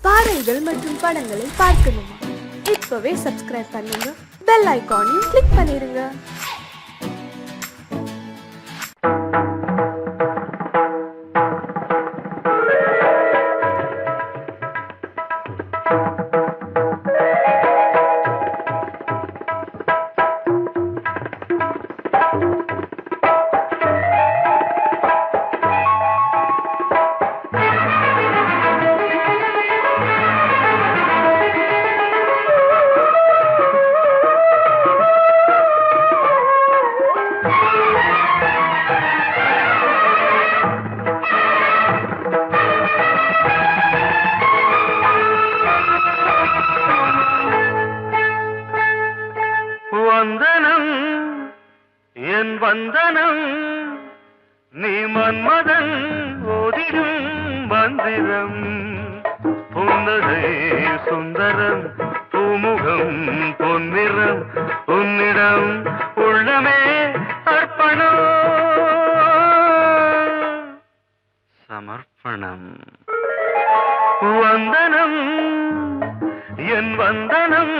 பாடல்கள் மற்றும் படங்களை பார்க்கணுமா? இப்பவே சப்ஸ்கிரைப் பண்ணுங்க, பெல் ஐகானையும் கிளிக் பண்ணிருங்க. வந்தனம் என் வந்தனம் நீ மன்மதன் ஓதிடும் மந்திரம் புன்னகை சுந்தரம் பூமுகம் பொன்னிறம் உன்னிடம் உள்ளமே அர்ப்பணம் சமர்ப்பணம் வந்தனம் என் வந்தனம்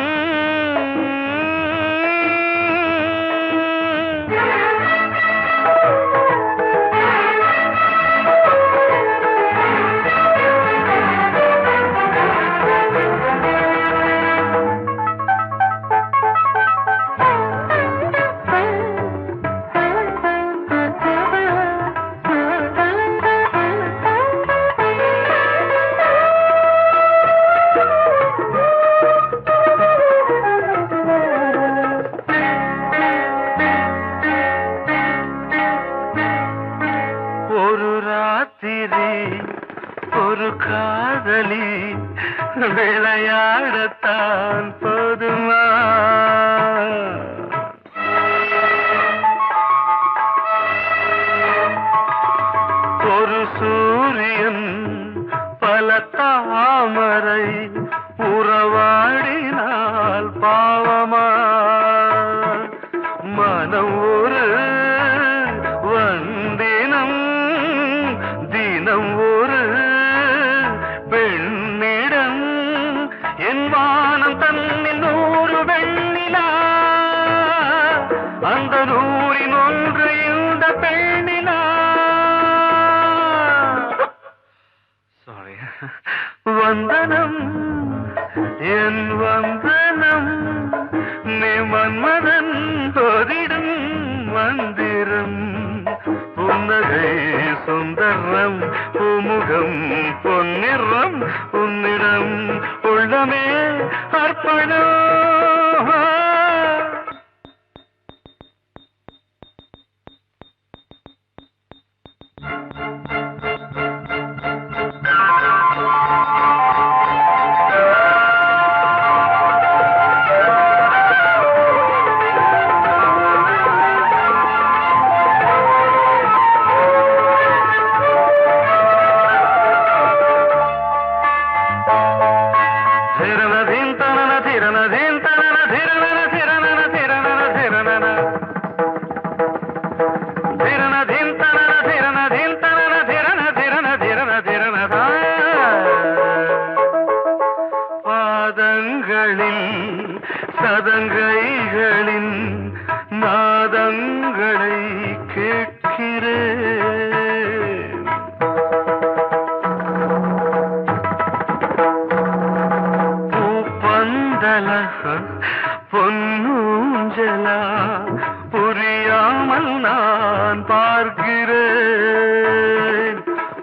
ஒரு காதலி விளையாடத்தான் போதுமா ஒரு சூரியன் பல தாமரை உறவாடினால் பாவமா மனம் ஒரு வந்தினம் தினம் ஒரு பெண்ணிடம் என் வானம் தன்னில் 100 வெண்ணிலா அந்த 100இன் ஒன்று இந்த பெண்ணிலா சாரி வந்தனம் என் வந்தனம் நீ மன்மதன் ஓதிடும் மந்திரம் புன்னகை சுந்தரம் பூமுகம் பொன்னிறம் உன்னிடம் உள்ளமே அர்ப்பணம் பாதங்களில் சதங்கைகளின் நாதங்களை கேட்கிறேன் பூப்பந்தல பொன்னூஞ்சலா புரியாமல் நான் பார்க்கிறேன்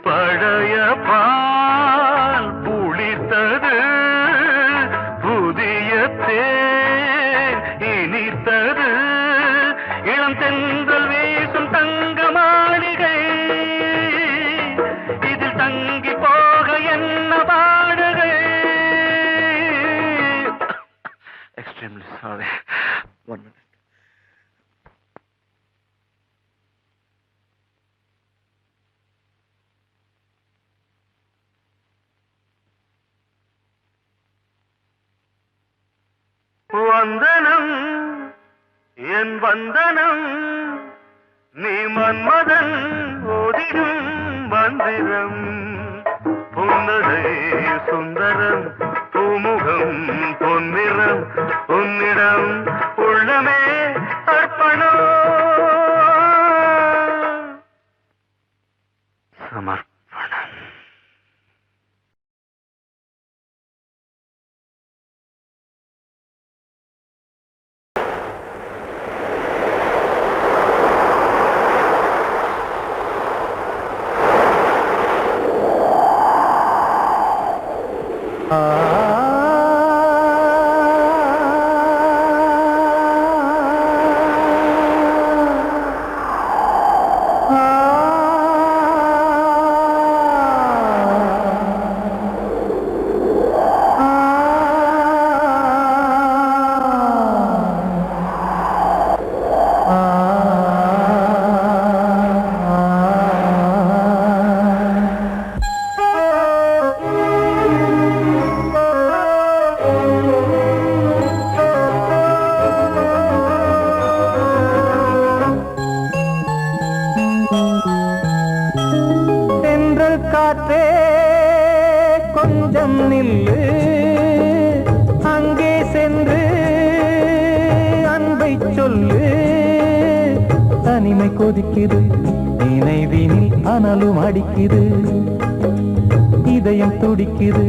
பழைய பால் புளித்தது புதிய தேன் இனித்தது இளம் தென்றல் வீசும் தங்க மாளிகை இதில் தங்கி போக என்ன பாடுகை எக்ஸ்ட்ரீம்லி சாரி 1 minute வந்தனம் என் வந்தனம் நீ மன்மதன் ஓதிடும் மந்திரம் புன்னகை பார்வை சுந்தரம் பூமுகம் பொன்னிறம் உன்னிடம் உள்ளமே அர்ப்பணம் சமர்ப்பணம். காற்றே கொஞ்சம் நில்லு, அங்கே சென்று அன்பை சொல்லு. தனிமை கொதிக்குது, நினைவினில் அனலும் அடிக்குது, இதயம் துடிக்குது,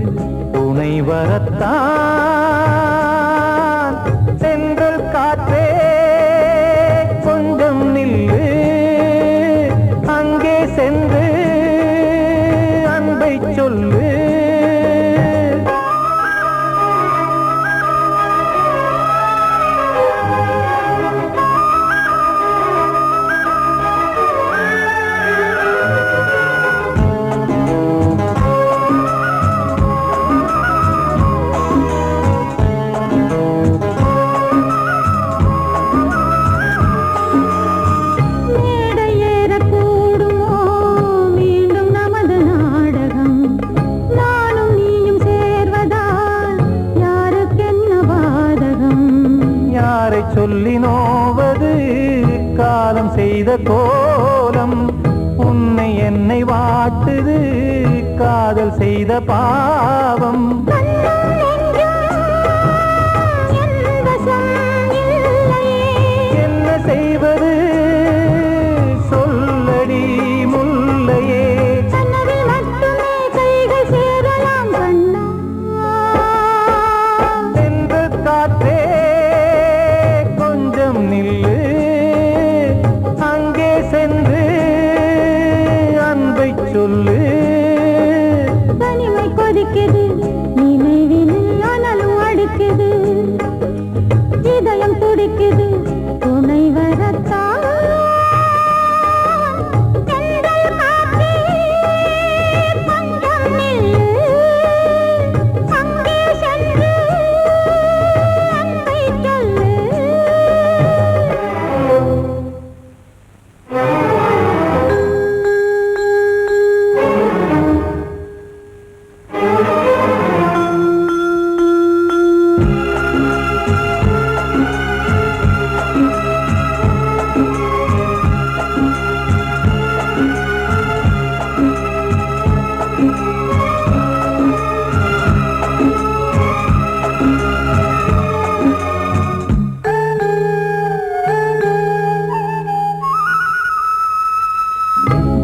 துணை வரத்தான். சென்றல் காற்றே கொஞ்சம் நில்லு, அங்கே சென்று அன்பை சொல்லு. சொல்லி நோவது காலம் செய்த கோலம், உன்னை என்னை வாட்டுது காதல் செய்த பாவம். என்ன செய்வது சொல்லடி முல்லையே, சென்று காற்றே நில்லு, அங்கே சென்று அன்பை சொல்லு. தனிமை கொதிக்குது, நினைவினில் அனலும் அடிக்குது, இதயம் துடிக்குது, துணை வரத்தான்.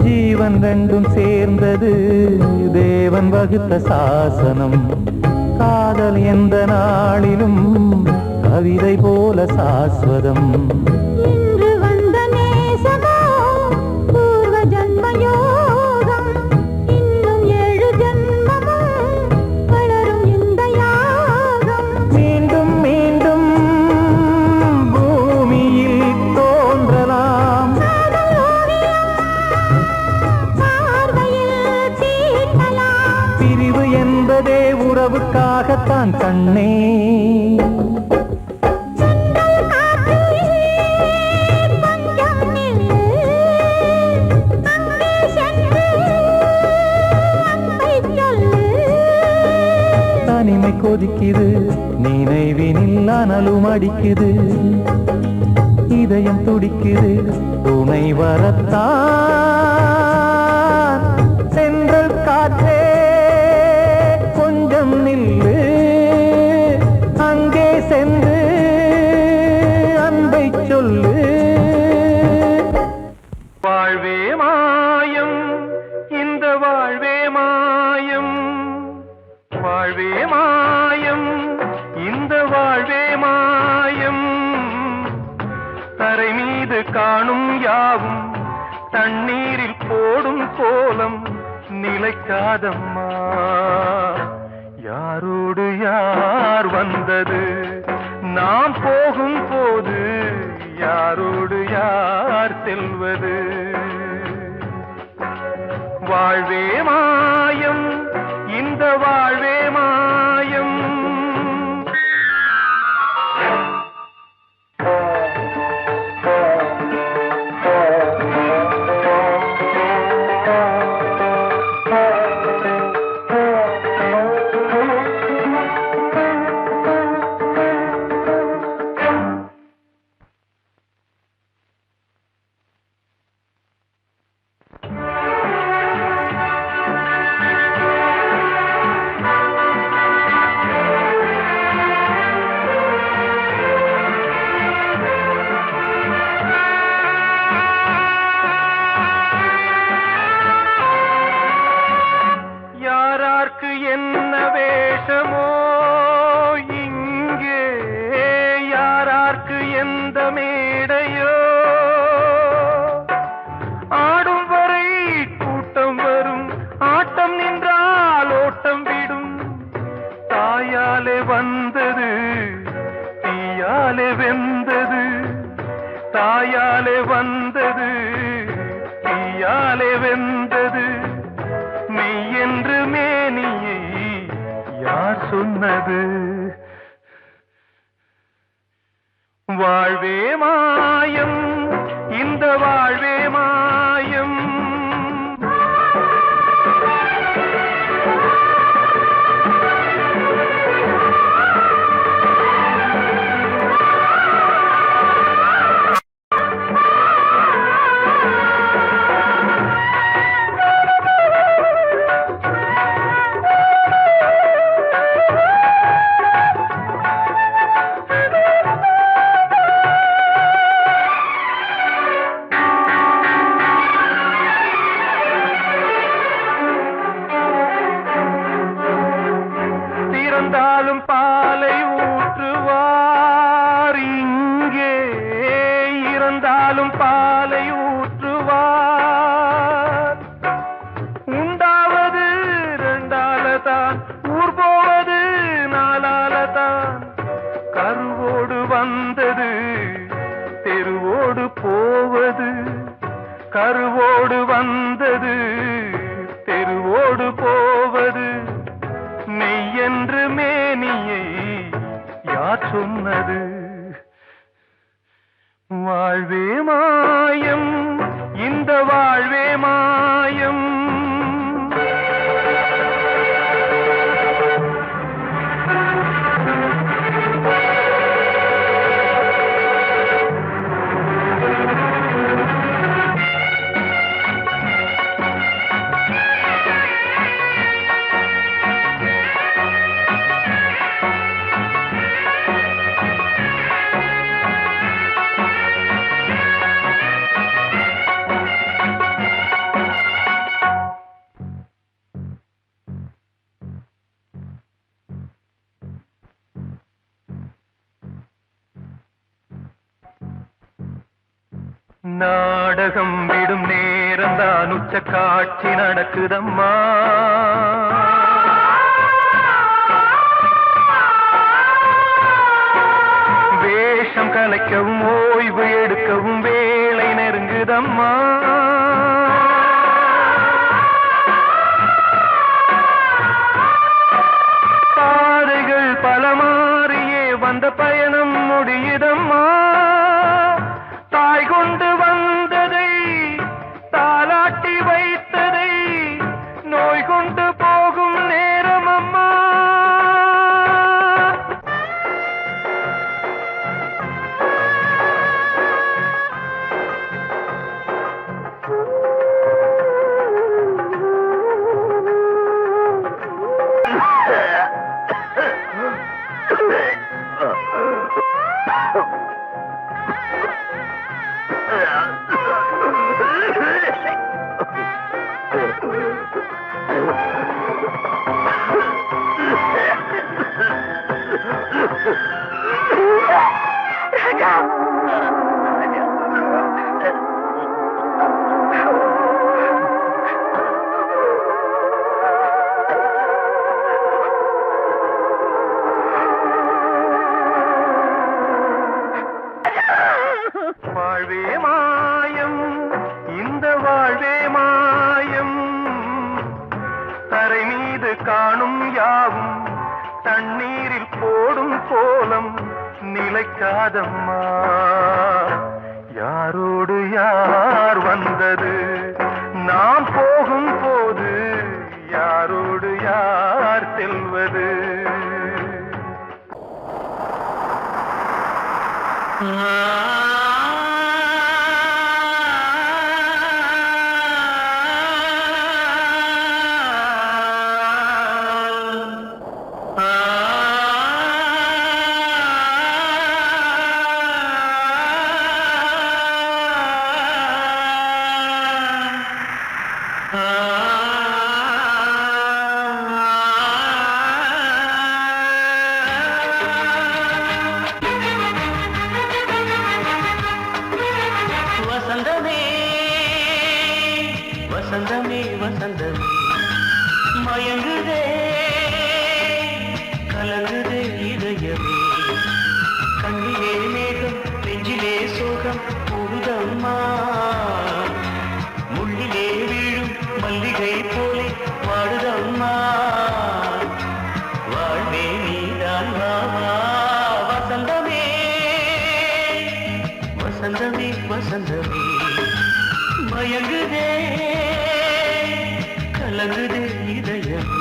ஜீவன் ரெண்டும் சேர்ந்தது தேவன் வகுத்த சாசனம். காதல் எந்த நாளிலும் கவிதை போல சாஸ்வதம். இன்று வந்த நேசமோ பூர்வ ஜன்ம யோகம், இன்னும் 7 ஜன்மமும் வளரும் இந்த யாகம். மீண்டும் மீண்டும் பூமியில் தோன்றலாம், பிரிவு என்பதே உறவுக்காகத்தான் கண்ணே. தனிமை கொதிக்குது, நினைவினில் அனலும் அடிக்குது, இதயம் துடிக்குது, துணை வரத்தான். சென்றல் காற்றே வாழ்வே மாயம், இந்த வாழ்வே மாயம். தரை மீது காணும் யாவும் தண்ணீரில் போடும் கோலம் நிலைக்காதம்மா. யாரோடு யார் வந்தது நாம் போகும் போது, யாரோடு யார் செல்வது? வாழ்வே மாயம், இந்த வாழ்வே மாயம். என்ன வேஷமோ இங்கே, யாரார்க்கு எந்த மேடையோ, ஆடும் வரை கூட்டம் வரும், ஆட்டம் நின்றால் ஓட்டம் விடும். தாயாலே வந்தது தீயாலே வெந்தது, தாயாலே வந்தது தீயாலே வெந்தது. மெய் என்று மேனியை யார் சொன்னது? வாழ்வே மாயம், இந்த வாழ்வே மாயம். இறந்தாலும் பாலை ஊற்றுவார் இங்கே, இறந்தாலும் பாலை ஊற்றுவார். உண்டாவது ரெண்டாலதான், ஊர் போவது நாலாலதான். கருவோடு வந்தது தெருவோடு போவது, கருவோடு வந்தது தெருவோடு போவது. மெய் என்று மேனியை யார் சொன்னது? வாழ்வே மாயம், இந்த வாழ்வே மாயம். நாடகம் விடும் நேரம்தான் உச்ச காட்சி நடக்குதம்மா. வேஷம் கலைக்கவும் ஓய்வு எடுக்கவும் வேளை நெருங்குதம்மா. பாதைகள் பல மாறியே வந்த பயணம் முடியுதம்மா. தாய் கொண்டு வந்ததை தாலாட்டி வைத்ததை நோய் கொண்டு போகும் நேரம் அம்மா. நிலைக்காதம்மா யாரோடு யார் வந்தது நாம் போகும் போது யாரோடு யார் செல்வது வசந்தமே வசந்தமே மயங்குதே கலங்குதே இதயமே கண்ணிலே மேகம் நெஞ்சிலே சோகம் போகுதம்மா முள்ளிலே வீழும் மல்லிகை போலே வாடுதம்மா வாழ்வே நீதான் வாவா வசந்தமே வசந்தமே வசந்தமே மயங்குதே கலங்குதே இதயமே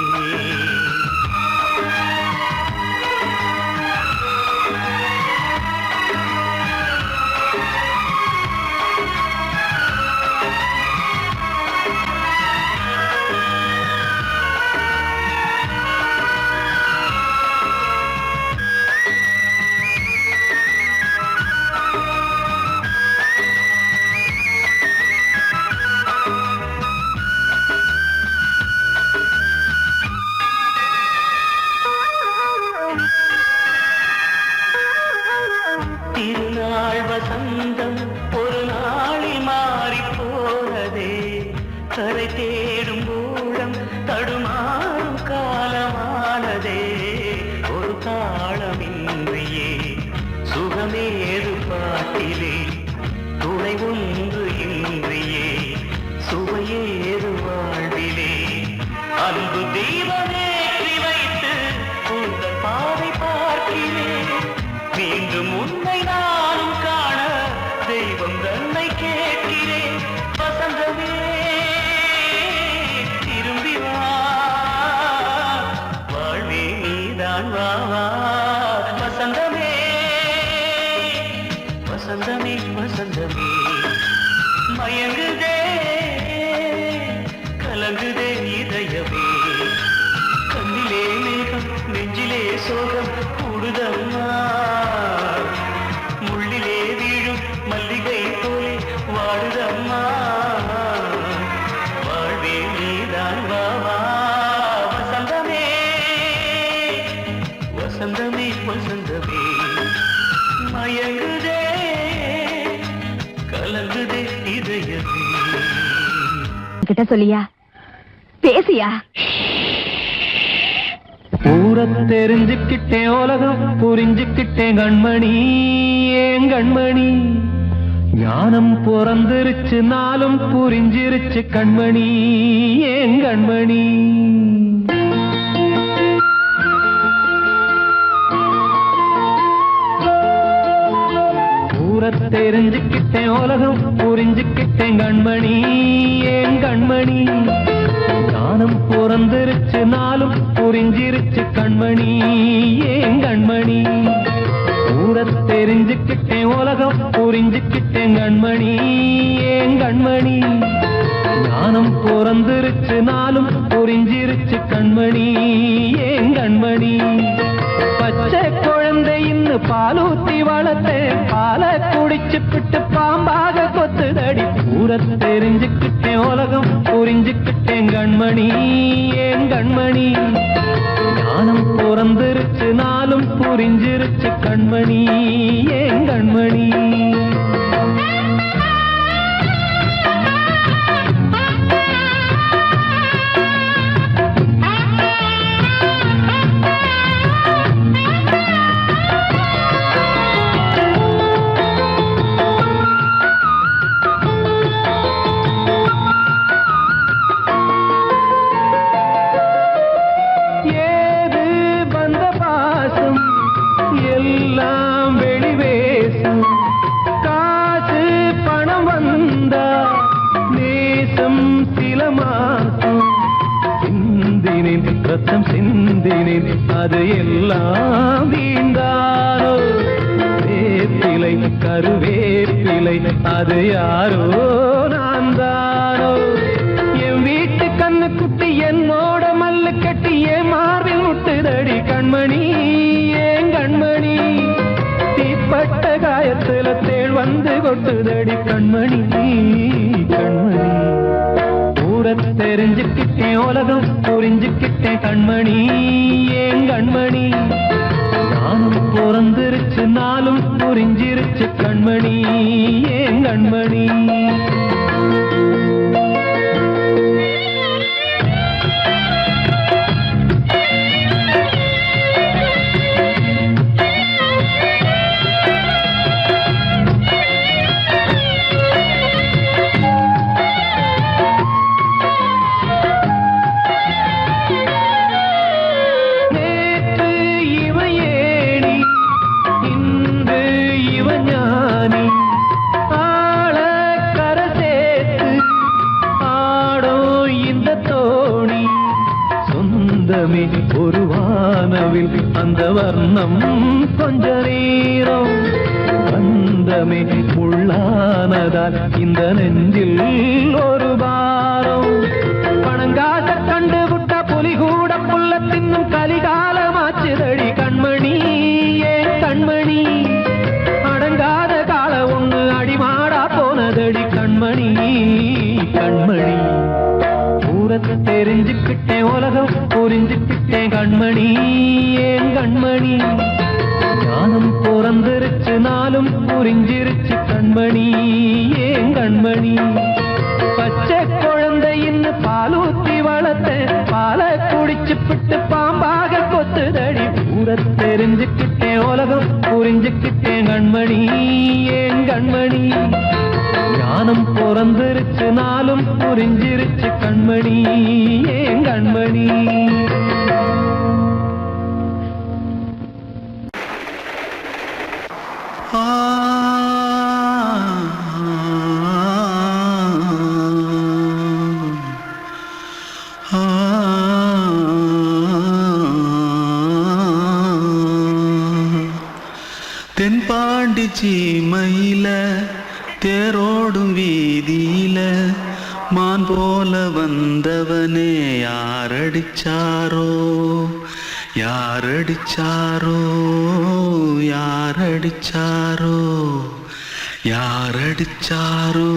திருநாள் வசந்தம் ஒரு நாளில் மாறி போனதே கரை தேடும் ஊழம் தடுமாறும் காலமானதே ஒரு தாளமின்றியே சுகமேது பாட்டிலே துணை ஒன்று இன்றியே சுவையேது வாழ்விலே அன்பு தெய்வமேற்றி வைத்து உங்கள் பாதை பார்க்கிறேன் மீண்டும் உன்னை நானும் காண தெய்வம் தன்னை கேட்கிறேன் வசந்தமே திரும்பி வா வாழ்வே நீதான் வா வா வசந்தமே வசந்தமே வசந்தமே மயங்குதே கலங்குதே இதயமே கண்ணிலே மேகம் நெஞ்சிலே சோகம் கூடுதம்மா முள்ளிலே வீழும் மல்லிகை போலே வாடுதம்மா வாழ்வே நீதான் வா வா வசந்தமே வசந்தமே வசந்தமே மயங்குதே கலங்குதே இதயமே கிட்ட சொல்லியா பேசியா ஊரை தெரிஞ்சுக்கிட்டேன் உலகம் புரிஞ்சுக்கிட்டேன் கண்மணி ஏன் கண்மணி ஞானம் பிறந்திருச்சு நாளும் புரிஞ்சிருச்சு கண்மணி ஏன் கண்மணி ஊரை தெரிஞ்சுக்கிட்டேன் உலகம் புரிஞ்சுக்கிட்டேன் கண்மணி ஏன் கண்மணி ஞானம் பிறந்திருச்சு நாளும் புரிஞ்சிருச்சு கண்மணி ஏன் கண்மணி ஊரை தெரிஞ்சுக்கிட்டேன் உலகம் புரிஞ்சுக்கிட்டேன் கண்மணி ஏன் கண்மணி ஞானம் பிறந்திருச்சு நாளும் புரிஞ்சிருச்சு கண்மணி ஏன் கண்மணி பச்சை குழந்தை இன்னும் பாலூத்தி வளர்த்தேன் பாலை குடிச்சுப்பிட்டு பாம்பாக கொத்துதடி ஊரை தெரிஞ்சுக்கிட்டேன் உலகம் புரிஞ்சுக்கிட்டேன் கண்மணி ஏன் கண்மணி ஞானம் பிறந்திருச்சு நாளும் புரிஞ்சிருச்சு கண்மணி ஏன் கண்மணி எல்லாம் ரத்தம் சிந்தினேன் அது எல்லாம் வீண்டானோ வேப்பிலை கருவேப்பிலை அது யாரோ நான் தானோ என் வீட்டு கண்ணு குட்டி என்னோட மல்லு கட்டி என் மார்பில் முட்டுதடி கண்மணி ஏன் கண்மணி தீப்பட்ட காயத்துல தேள் வந்து கொட்டுதடி கண்மணி கண்மணி ஊர தெரிஞ்சுக்கிட்டேன் உலகம் புரிஞ்சுக்கிட்டேன் கண்மணி ஏன் கண்மணி நானும் பிறந்திருச்சு நாளும் புரிஞ்சிருச்சு கண்மணி ஏன் கண்மணி ஒரு வானவில் அந்த வர்ணம் கொஞ்ச நேரம் வந்தமே உள்ளானதால் இந்த நெஞ்சில் ஒரு பாரம் பணங்காச கண்டு விட்ட புலி கூட புல்ல தின்னும் கலிகாலமாச்சுதடி கண்மணி ஏன் கண்மணி அடங்காத கால ஒண்ணு அடிமாடா போனதடி கண்மணி கண்மணி தெரிஞ்சுக்கிட்டேன் உலகம் புரிஞ்சுக்கிட்டேன் கண்மணி ஏன் கண்மணி ஞானம் பிறந்திருச்சு நாளும் புரிஞ்சிருச்சு கண்மணி ஏன் கண்மணி பச்சை குழந்தையின்னு பாலூத்தி வளர்த்த பாலை குடிச்சு பிட்டு பாம்பாக கொத்துதடி பூர தெரிஞ்சுக்கிட்டேன் உலகம் புரிஞ்சுக்கிட்டேன் கண்மணி ஏன் கண்மணி ஞானம் பிறந்திருச்சு நாளும் புரிஞ்சிருச்சு கண்மணி ஏன் கண்மணி தென்பாண்டி சீமையில தேரோடும் வீதியில மான் போல வந்தவனே யாரடிச்சாரோ யாரடிச்சாரோ யாரடிச்சாரோ யாரடிச்சாரோ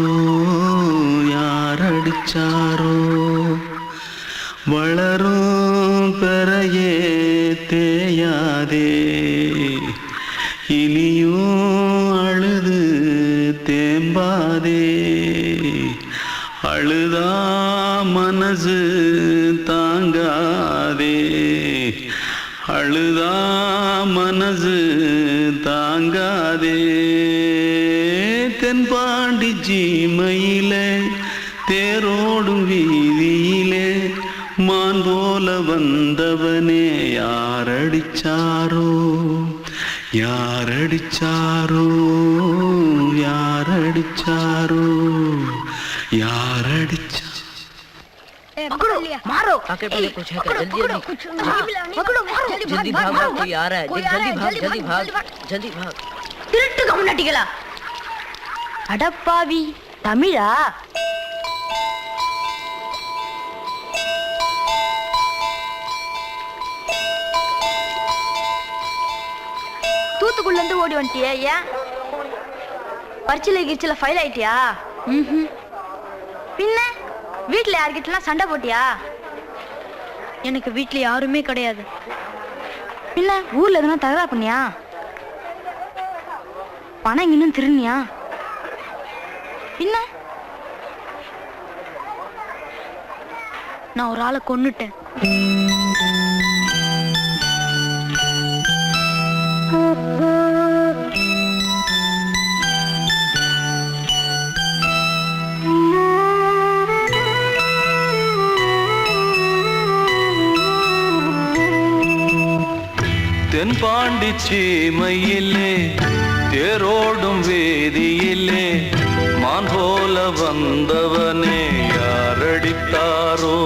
யாரடிச்சாரோ வளரும் பெறையே தேயாதே இனியும் அழுது தேம்பாதே அழுதா மனசு தாங்காதே அழுதா மனசு தாங்காதே தென்பாண்டி சீமையிலே தேரோடும் வீதியிலே மான் போல வந்தவனே யாரடிச்சாரோ யாரடிச்சாரோ யாரடிச்சாரோ யாரடிச்சா मारो आके पहले कुछ है जल्दी पकड़ो मारो जल्दी भाग कोई आ रहा है जल्दी भाग जल्दी भाग திருட்டு கம்முனட்டிகளா அடப்பாவி தமிழா தூத்துக்குள்ள இருந்து ஓடி வந்துட்டியா ஏன் பரிச்சையில கிரிச்சில ஃபைல் ஆயிட்டியா பின்ன வீட்டுல யார்கிட்டலாம் சண்டை போட்டியா எனக்கு வீட்டுல யாருமே கிடையாது பின்ன ஊர்ல எதுனா தகராறு பண்ணியா பணம் இன்னும் திருநியா பின்ன நான் ஒரு ஆளை கொன்னுட்டேன் தென்பாண்டி சீமையிலே தேரோடும் வேதியிலே மான் போல வந்தவனே யாரடித்தாரோ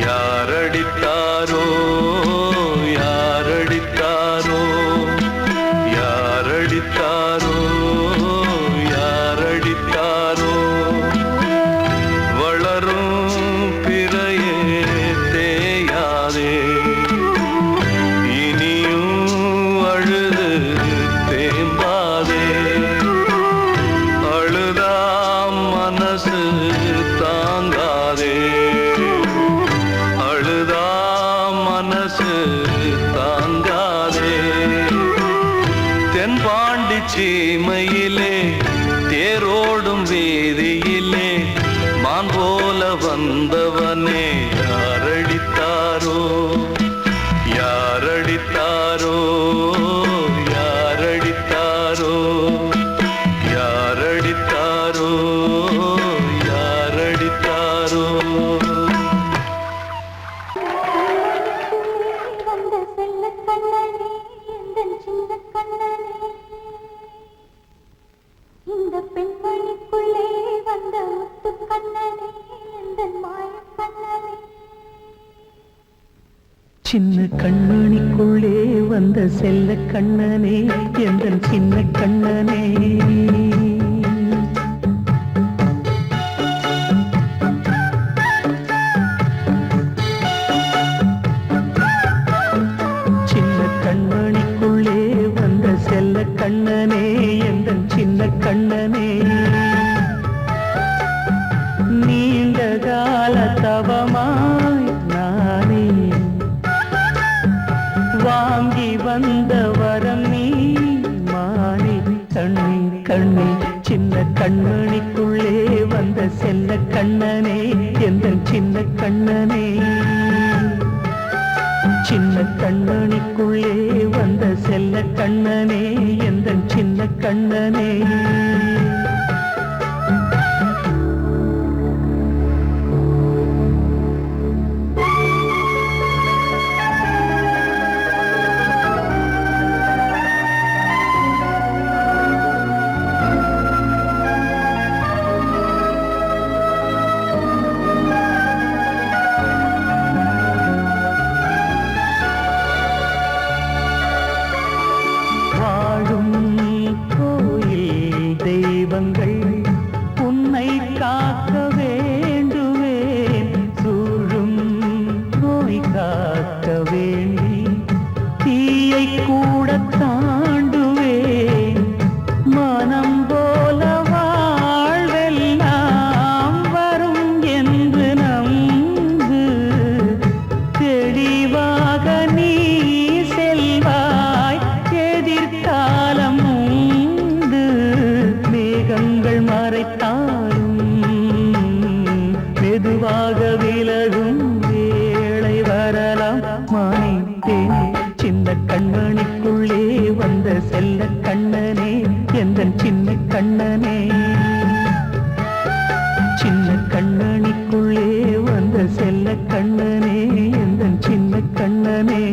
யாரடித்தாரோ கண்மணிக்குள்ளே வந்த செல்ல கண்ணனே எந்தன் சின்ன கண்ணனே சின்ன கண்மணிக்குள்ளே வந்த செல்ல கண்ணனே எந்தன் சின்ன கண்ணனே நீண்ட கால தவமாய் நானே வாங்கி வந்த வரம் நீ மாறி கண்ணி கண்ணி சின்ன கண்மணிக்குள்ளே வந்த செல்ல கண்ணனே எந்தன் சின்ன கண்ணனே சின்ன கண்மணிக்குள்ளே வந்த செல்ல கண்ணனே எந்தன் சின்ன கண்ணனே உன்னை காக்க வேண்டுவேன் சூழும் நோய் காக்க வேண்டி தீயை கூட தாண்டுவேன் மனம் போல வாழ்வெல்லாம் வரும் என்று நம்பு தெளிவாக நீ செல்வாய் எதிர்காலம் மேகங்கள் மறைத்தாலும் மெதுவாக விலகும் வேளை வரலாம் மானேன் சின்ன கண்மணிக்குள்ளே வந்த செல்ல கண்ணனே எந்தன் சின்ன கண்ணனே சின்ன கண்மணிக்குள்ளே வந்த செல்ல கண்ணனே எந்தன் சின்ன கண்ணனே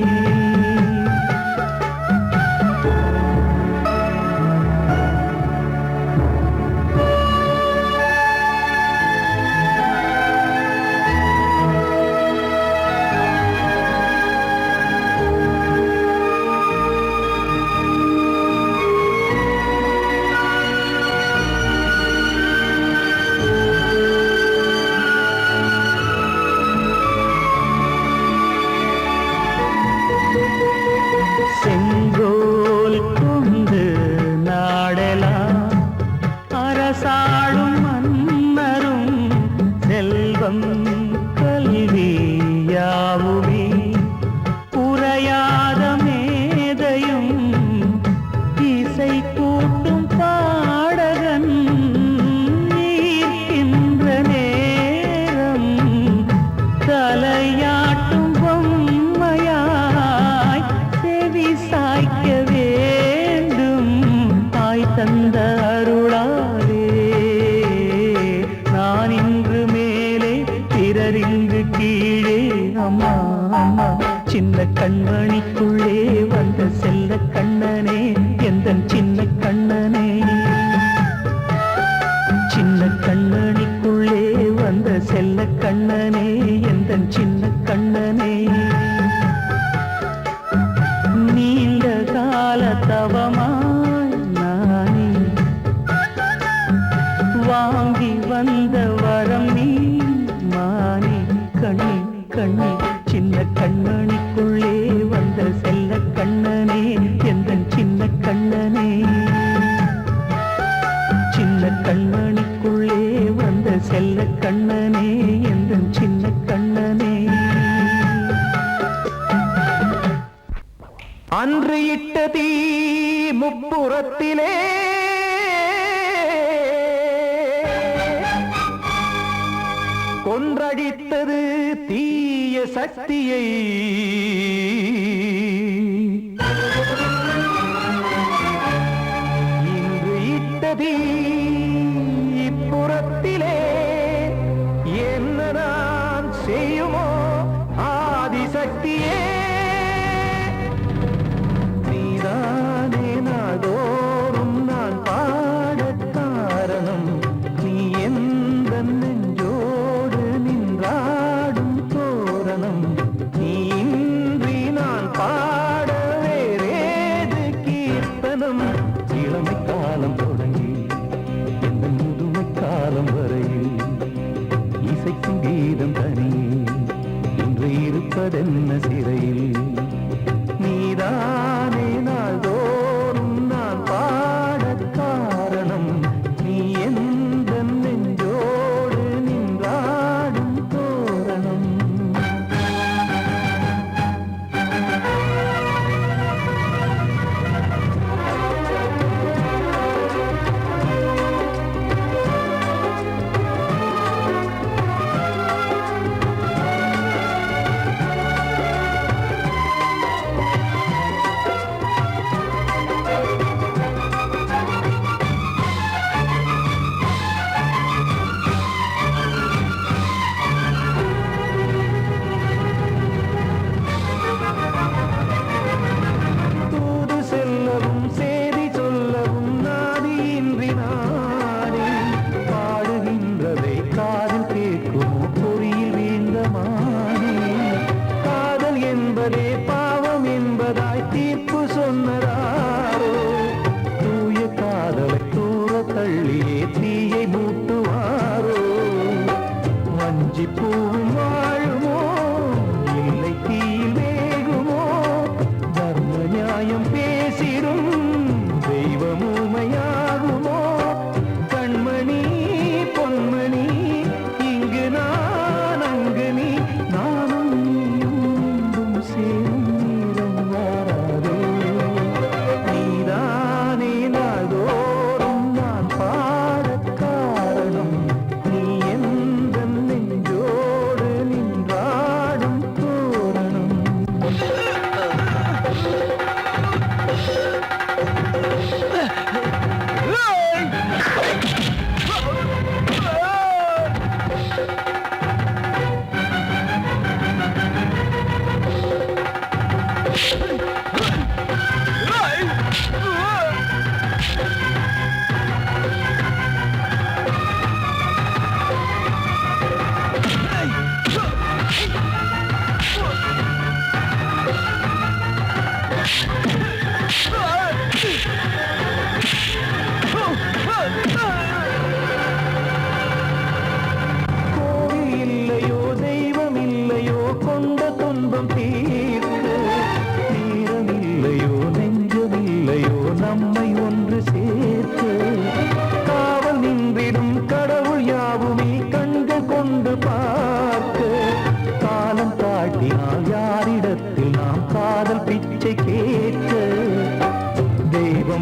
செங்கோல் கொண்டு நாடலாம் அரசாளும் மன்னரும் செல்வம் கல்வியாவுமே உரையாத மேதையும் இசை கூட்டும் பாடகன் ஈர்க்கின்ற நேரம் தலையாட்டும் பொம்மையாய் செவி சாய்க்க வேண்டும் தாய் தந்த அருளாலே நான் இன்று மேலே பிறரிங்கு கீழே அம்மா அம்மா சின்ன கண்மணிக்குள்ளே வந்த செல்ல கண்ணனே எந்தன் சின்ன கண்ணனே சின்ன கண்மணிக்குள்ளே வந்த செல்ல கண்ணனே எந்தன் சின்ன கண்ணனே நீண்ட கால தவமாய் நானே வாங்கி வந்த வரம் நீ மானே கண்ணி கண்ணி சின்ன கண்மணிக்குள்ளே வந்த செல்ல கண்ணனே எந்தன் சின்ன கண்ணனே சின்ன கண்மணிக்குள்ளே வந்த செல்ல கண்ணனே எந்தன் சின்ன கண்ணனே அன்று இட்ட தீ முப்புறத்திலே கொன்றடித்தது தீய சக்தியை இன்று இட்ட தீ இப்புறத்திலே என்ன நான் செய்யுமோ ஆதிசக்தியே நீதானே நாடோறும் நான் பாட காரணம் நீ எந்த நெஞ்சோடு நின்றாடும் தோரணம் நீ இன்றி நான் இருப்பதென்ன சிறையில் நீதானே நாள்தோறும் நான் பாடக் காரணம் நீ எந்த நெஞ்சோடு நின்றாடும் தோரணம்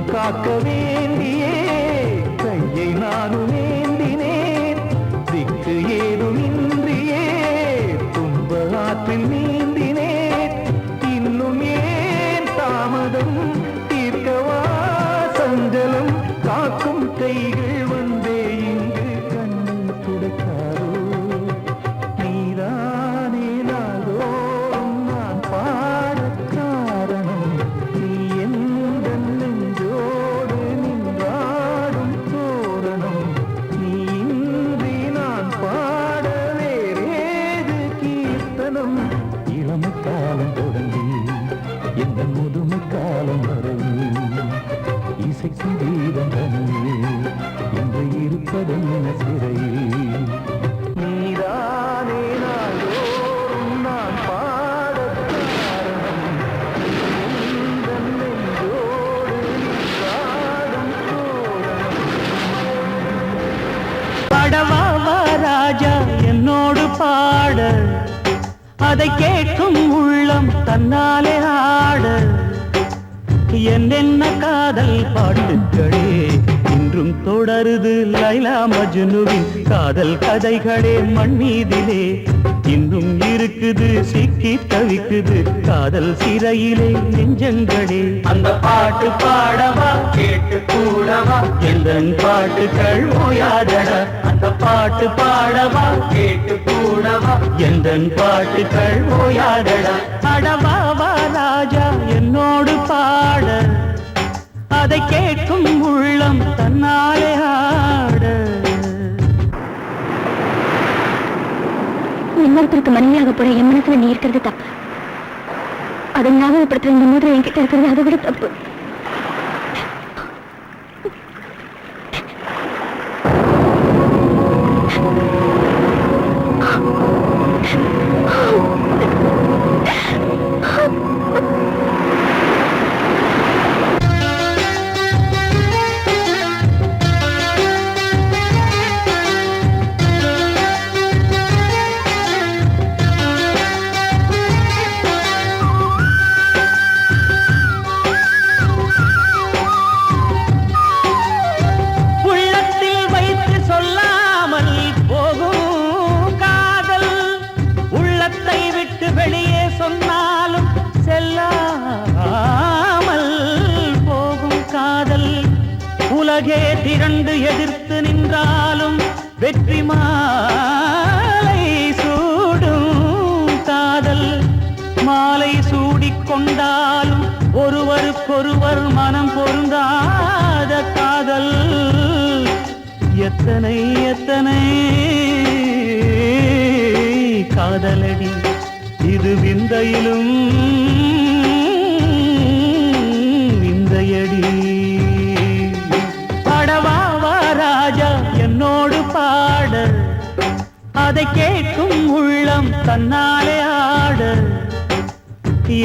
காக்க வேண்டியே கையை நானும் ஏந்தினேன் திக்கு ஏதும் இன்றியே துன்ப ஆற்றில் நீந்தினேன் இன்னும் ஏன் தாமதம் தீர்க்கவா சஞ்சலம் காக்கும் கைகள் வந்தே இங்கு கண்ணை துடைக்காதோ நீதானே நாள்தோறும் நான் பாடக் காரணம் நீ எந்த நெஞ்சோடு நின்றாடும் தோரணம் நீ இன்றி நான் பாட வேறேது கீர்த்தனம் இளமை காலம் தொடங்கி எந்த முதுமை காலம் வரையில் இசை சங்கீதம் தனியே இன்று இருப்பதென்ன சிறையில் நீதானே நாள்தோறும் நான் பாடக் காரணம் எந்த நெஞ்சோடு நின்றாடும் தோரணம் பாடவா ராஜா என்னோடு பாட அதை கேட்கும் உள்ளம் தன்னாலே ஆட என்னென்ன காதல் பாட்டுகளே இன்றும் தொடருது லைலா மஜ்னுவின் காதல் கதைகளே மண் மீதிலே இன்னும் இருக்குது சிக்கி தவிக்குது காதல் சிறையிலே நெஞ்சங்களே அந்த பாட்டு பாடவா கேட்டு கூடவா எந்தன் பாட்டுகள் ஓயாதடா அந்த பாட்டு பாடவா கேட்டு கூடவா எந்தன் பாட்டுகள் ஓயாதடா அடவாவா ராஜா என்னோடு பாட அதை கேட்கும் உள்ளம் தன்னாலே ஆட இன்னொருத்தருக்கு மனைவியாக போற என் மனசுல நீ இருக்கிறது தப்பு அதை ஞாபகப்படுத்துற இந்த மாதிரி என்கிட்ட இருக்கிறது அதை விட தப்பு உலகே திரண்டு எதிர்த்து நின்றாலும் வெற்றி மாலை சூடும் காதல் மாலை சூடிக்கொண்டாலும் ஒருவருக்கொருவர் மனம் பொருந்தாத காதல் எத்தனை எத்தனை காதலடி இது விந்தையிலும் விந்தையடி. பாடவா ராஜா என்னோடு பாட அதை கேட்கும் உள்ளம் தன்னாலே ஆட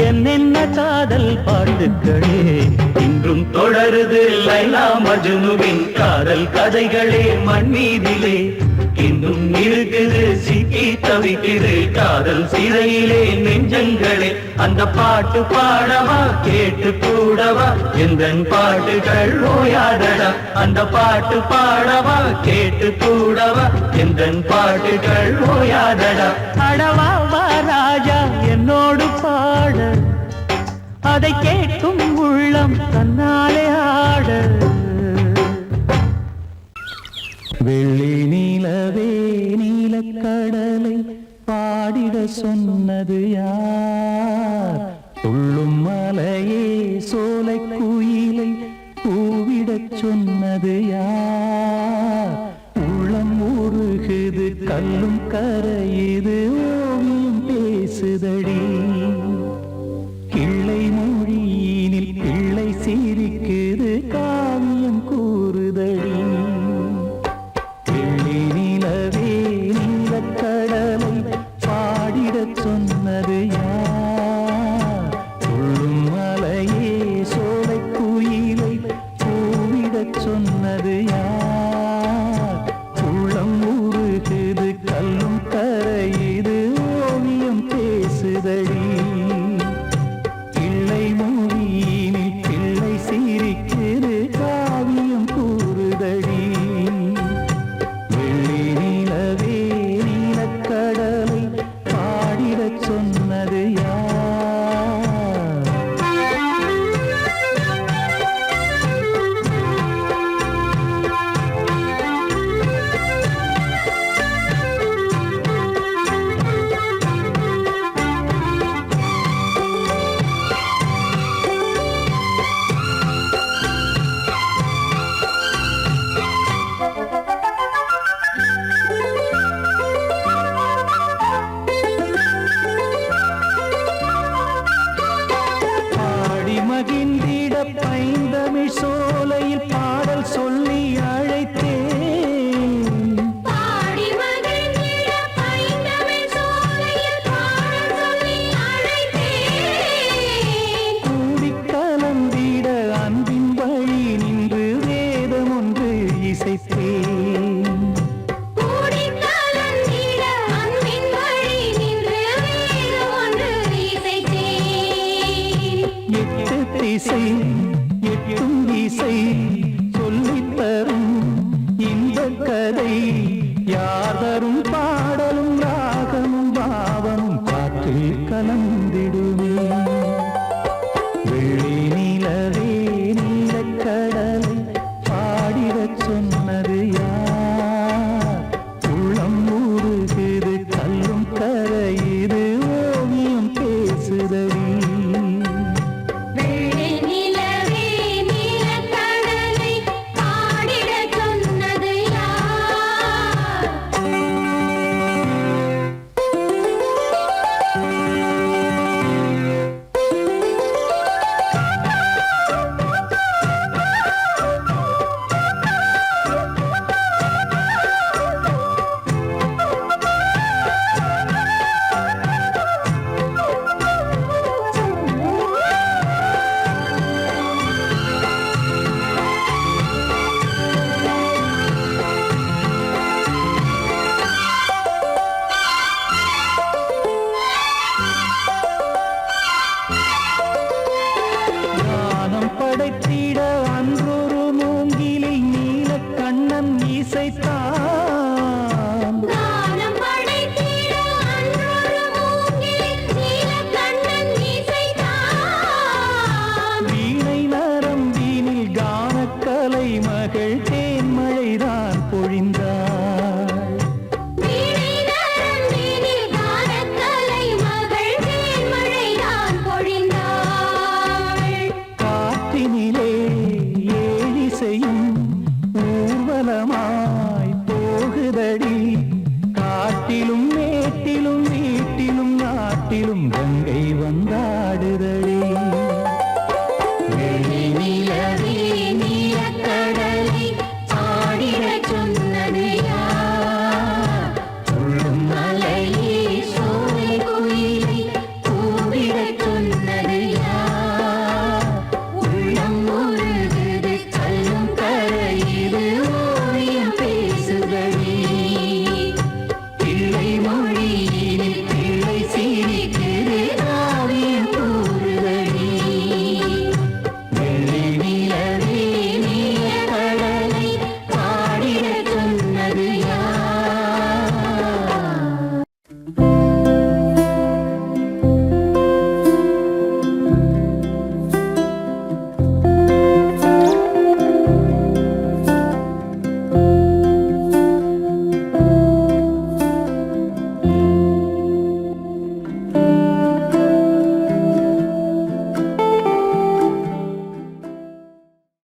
என்னென்ன காதல் பாட்டுக்களே இன்றும் தொடருது லைலா மஜ்னுவின் காதல் கதைகளே மண் மீதிலே இன்னும் இருக்குது சிக்கி தவிக்குது காதல் சிறையிலே நெஞ்சங்களே. அந்த பாட்டு பாடவா கேட்டு கூடவா எந்தன் பாட்டுகள் ஓயாதடா. அந்த பாட்டு பாடவா கேட்டு கூடவா எந்தன் பாட்டுகள் ஓயாதடா. அடவா வா ராஜா என்னோடு பாட அதை கேட்கும் உள்ளம் தன்னாலே ஆட. வெள்ளி நீலவே நீலக்கடலை பாடிட சொன்னது யார்? துள்ளும் மலையே சோலை குயிலை கூவிடச் சொன்னது யார்? உள்ளம் உருகுது கல்லும் கரையுது ஓவியம் பேசுதடி. கிள்ளை மொழியினில் பிள்ளை சிரிக்குது காவியம் கூறுதடி. வெள்ளி நிலவே நீலக்கடலை பாடிடச் சொன்னது யார்? துள்ளும் மலையே சோலை குயிலை கூவிடச் சொன்னது யார்? உள்ளம் உருகுது கல்லும் கரையுது ஓவியம் பேசுதடி. கிள்ளை மொழியினில் பிள்ளை சிரிக்குது காவியம் கூறுதடி. வெள்ளி நிலவே நீலக்கடலை பாடிடச் சொன்னது யார்? பாடி மகிழ்ந்திட பைந்தமிழ் சோலையில் பாடல் சொல்லி அழைத்தேன். பாடி மகிழ்ந்திட பைந்தமிழ் சோலையில் பாடல் சொல்லி அழைத்தேன். கூடிக் கலந்திட அன்பின் வழி நின்று வேதம் ஒன்று இசைத்தேன். கூடிக் கலந்திட அன்பின் வழி நின்று வேதம் ஒன்று இசைத்தேன். எட்டு திசை எட்டும் இசை சொல்லித் தரும் இந்த கதை யார் தரும் பாடலும்